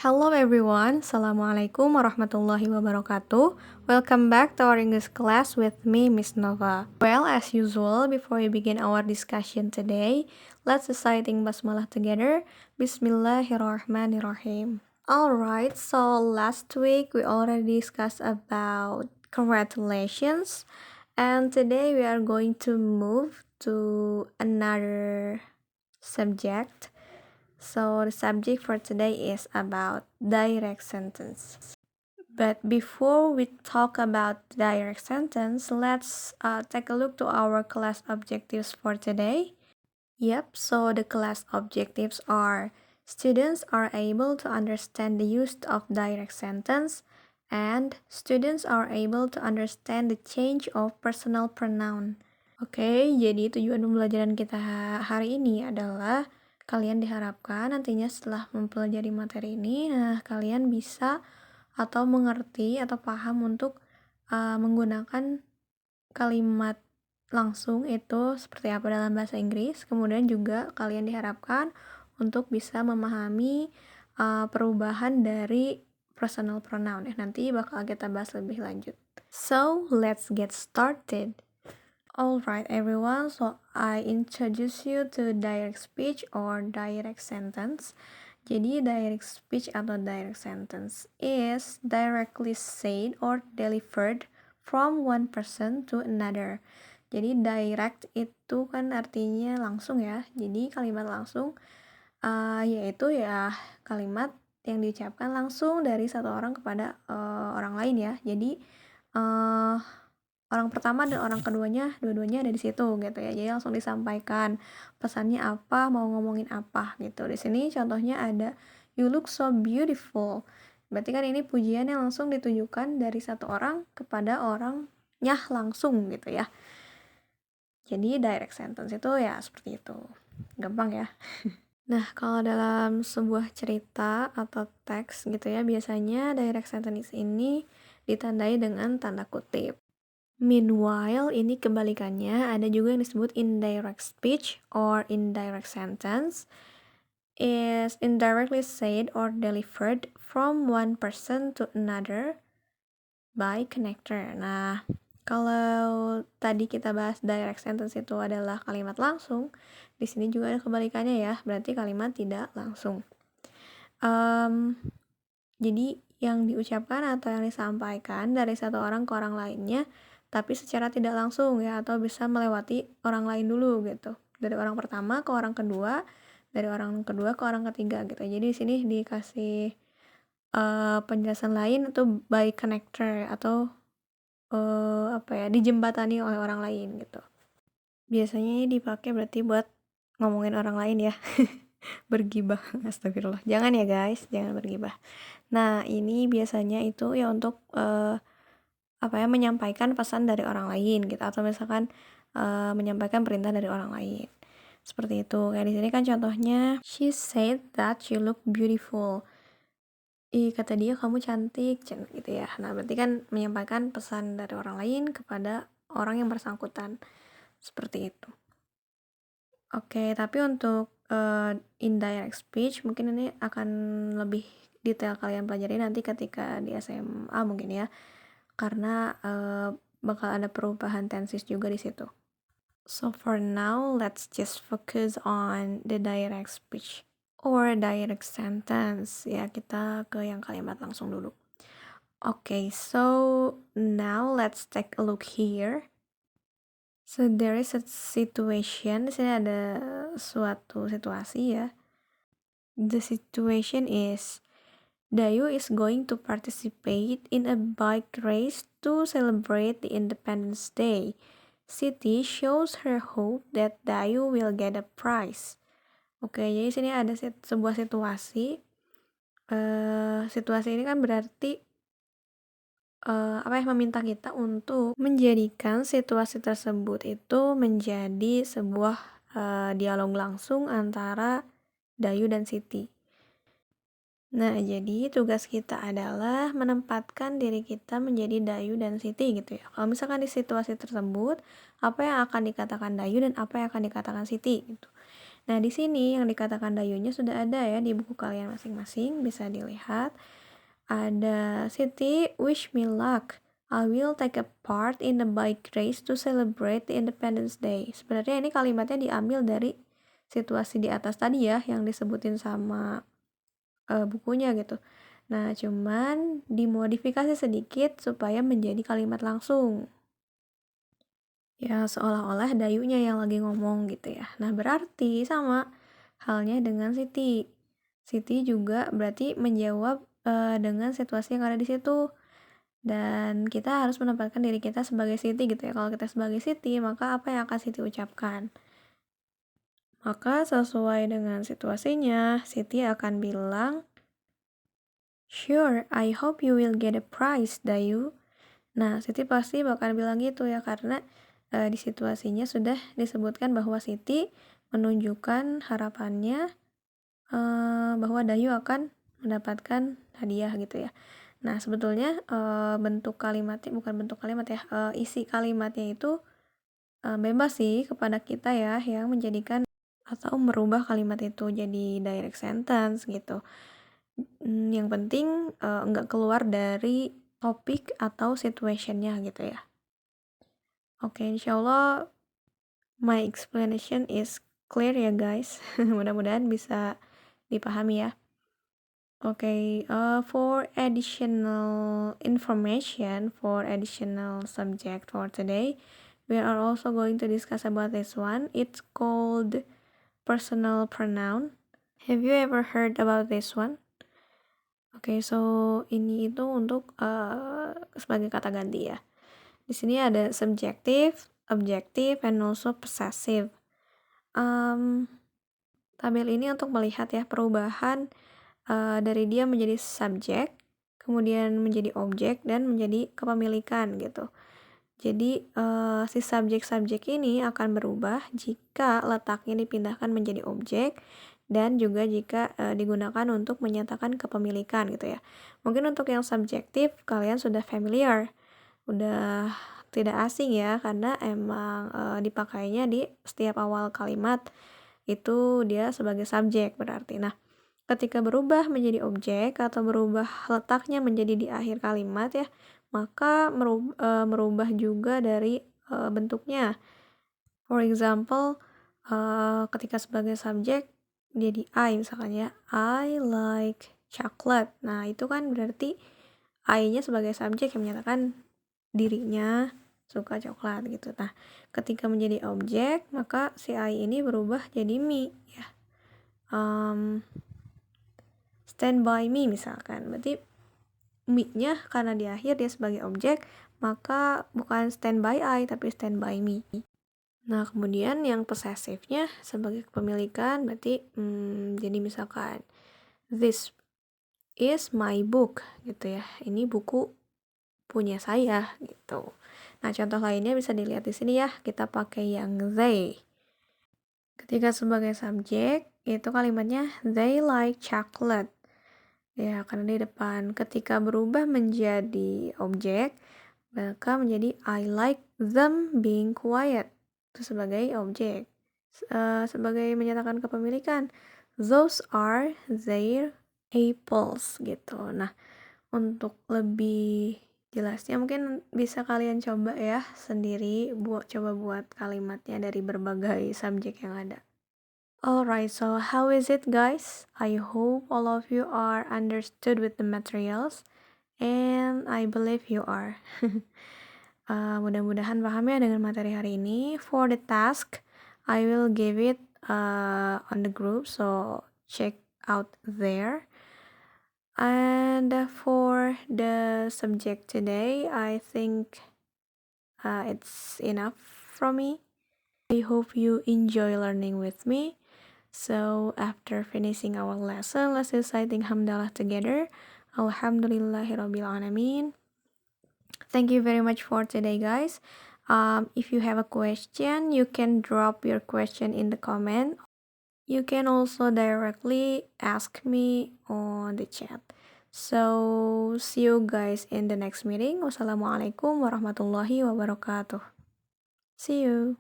Hello everyone, Assalamualaikum warahmatullahi wabarakatuh. Welcome back to our English class with me, Miss Nova. Well, as usual, before we begin our discussion today, let's reciting basmalah together. Bismillahirrahmanirrahim. Alright, so last week we already discussed about congratulations, and today we are going to move to another subject. So the subject for today is about direct sentence. But before we talk about direct sentence, let's take a look to our class objectives for today. Yep, so the class objectives are: students are able to understand the use of direct sentence, and students are able to understand the change of personal pronoun. Oke, jadi tujuan pembelajaran kita hari ini adalah kalian diharapkan nantinya setelah mempelajari materi ini, kalian bisa atau mengerti atau paham untuk menggunakan kalimat langsung itu seperti apa dalam bahasa Inggris. Kemudian juga kalian diharapkan untuk bisa memahami perubahan dari personal pronoun. Nanti bakal kita bahas lebih lanjut. So, let's get started. Alright everyone, so I introduce you to direct speech or direct sentence. Jadi direct speech atau direct sentence is directly said or delivered from one person to another. Jadi direct itu kan artinya langsung ya. Jadi kalimat langsung yaitu ya kalimat yang diucapkan langsung dari satu orang kepada orang lain ya. Jadi orang pertama dan orang keduanya, dua-duanya ada di situ gitu ya. Jadi langsung disampaikan pesannya apa, mau ngomongin apa gitu. Di sini contohnya ada you look so beautiful. Berarti kan ini pujian yang langsung ditujukan dari satu orang kepada orangnya langsung gitu ya. Jadi direct sentence itu ya seperti itu. Gampang ya. Nah, kalau dalam sebuah cerita atau teks gitu ya, biasanya direct sentence ini ditandai dengan tanda kutip. Meanwhile, ini kebalikannya, ada juga yang disebut indirect speech or indirect sentence is indirectly said or delivered from one person to another by connector. Nah, kalau tadi kita bahas direct sentence itu adalah kalimat langsung, di sini juga ada kebalikannya ya, berarti kalimat tidak langsung. Jadi yang diucapkan atau yang disampaikan dari satu orang ke orang lainnya, tapi secara tidak langsung ya, atau bisa melewati orang lain dulu gitu. Dari orang pertama ke orang kedua, dari orang kedua ke orang ketiga gitu. Jadi di sini dikasih penjelasan lain itu by connector atau dijembatani oleh orang lain gitu. Biasanya ini dipakai berarti buat ngomongin orang lain ya. Bergibah, astagfirullah. Jangan ya guys, jangan bergibah. Nah, ini biasanya itu ya untuk menyampaikan pesan dari orang lain gitu, atau misalkan menyampaikan perintah dari orang lain. Seperti itu. Kayak di sini kan contohnya, she said that you look beautiful. Kata dia kamu cantik gitu ya. Nah, berarti kan menyampaikan pesan dari orang lain kepada orang yang bersangkutan. Seperti itu. Oke, tapi untuk indirect speech mungkin ini akan lebih detail kalian pelajari nanti ketika di SMA mungkin ya, karena bakal ada perubahan tenses juga di situ. So for now, let's just focus on the direct speech or direct sentence. Ya, kita ke yang kalimat langsung dulu. Okay, so now let's take a look here. So there is a situation, di sini ada suatu situasi ya. The situation is Dayu is going to participate in a bike race to celebrate the Independence Day. Siti shows her hope that Dayu will get a prize. Oke, jadi sini ada sebuah situasi. Situasi ini kan berarti meminta kita untuk menjadikan situasi tersebut itu menjadi sebuah dialog langsung antara Dayu dan Siti. Nah, jadi tugas kita adalah menempatkan diri kita menjadi Dayu dan Siti gitu ya. Kalau misalkan di situasi tersebut, apa yang akan dikatakan Dayu dan apa yang akan dikatakan Siti gitu. Nah, di sini yang dikatakan dayunya sudah ada ya di buku kalian masing-masing, bisa dilihat. Ada Siti, wish me luck. I will take a part in the bike race to celebrate the Independence Day. Sebenarnya ini kalimatnya diambil dari situasi di atas tadi ya, yang disebutin sama bukunya gitu. Nah, cuman dimodifikasi sedikit supaya menjadi kalimat langsung. Ya, seolah-olah dayunya yang lagi ngomong gitu ya. Nah, berarti sama halnya dengan Siti. Siti juga berarti menjawab dengan situasi yang ada di situ. Dan kita harus menempatkan diri kita sebagai Siti gitu ya. Kalau kita sebagai Siti, maka apa yang akan Siti ucapkan? Maka sesuai dengan situasinya, Siti akan bilang, "Sure, I hope you will get a prize, Dayu." Nah, Siti pasti bakal bilang gitu ya, karena di situasinya sudah disebutkan bahwa Siti menunjukkan harapannya bahwa Dayu akan mendapatkan hadiah gitu ya. Nah, sebetulnya bentuk kalimatnya, bukan bentuk kalimat ya, isi kalimatnya itu bebas sih kepada kita ya, yang menjadikan atau merubah kalimat itu jadi direct sentence gitu. Yang penting nggak keluar dari topik atau situationnya gitu ya. Oke, insyaallah my explanation is clear ya guys. Mudah-mudahan bisa dipahami ya. Okay, for additional information, for additional subject for today, we are also going to discuss about this one. It's called personal pronoun. Have you ever heard about this one? Okay, so ini itu untuk sebagai kata ganti ya. Di sini ada subjective, objective, and also possessive. Tabel ini untuk melihat ya perubahan dari dia menjadi subjek, kemudian menjadi objek, dan menjadi kepemilikan gitu. Jadi si subjek-subjek ini akan berubah jika letaknya dipindahkan menjadi objek dan juga jika digunakan untuk menyatakan kepemilikan gitu ya. Mungkin untuk yang subjektif kalian sudah familiar, udah tidak asing ya, karena emang dipakainya di setiap awal kalimat itu dia sebagai subjek berarti. Nah, ketika berubah menjadi objek atau berubah letaknya menjadi di akhir kalimat ya, maka merubah juga dari bentuknya. For example, ketika sebagai subjek jadi I misalkan ya, I like chocolate. Nah, itu kan berarti I-nya sebagai subjek yang menyatakan dirinya suka coklat gitu. Nah, ketika menjadi objek, maka si I ini berubah jadi me ya. Stand by me misalkan, berarti me-nya karena di akhir dia sebagai objek, maka bukan stand by I tapi stand by me. Nah, kemudian yang possessive-nya sebagai kepemilikan berarti jadi misalkan this is my book gitu ya. Ini buku punya saya gitu. Nah, contoh lainnya bisa dilihat di sini ya. Kita pakai yang they. Ketika sebagai subjek, itu kalimatnya they like chocolate. Ya, karena di depan. Ketika berubah menjadi objek, maka menjadi I like them being quiet. Itu sebagai objek. Sebagai menyatakan kepemilikan. Those are their apples gitu. Nah, untuk lebih jelasnya mungkin bisa kalian coba ya sendiri coba buat kalimatnya dari berbagai subjek yang ada. Alright, so how is it guys? I hope all of you are understood with the materials and I believe you are. Mudah-mudahan paham ya dengan materi hari ini. For the task, I will give it on the group, so check out there. And for the subject today, I think it's enough from me. I hope you enjoy learning with me. So after finishing our lesson, let's reciting hamdalah together. Alhamdulillahirabbil alamin. Thank you very much for today, guys. If you have a question, you can drop your question in the comment. You can also directly ask me on the chat. So, see you guys in the next meeting. Wassalamualaikum warahmatullahi wabarakatuh. See you.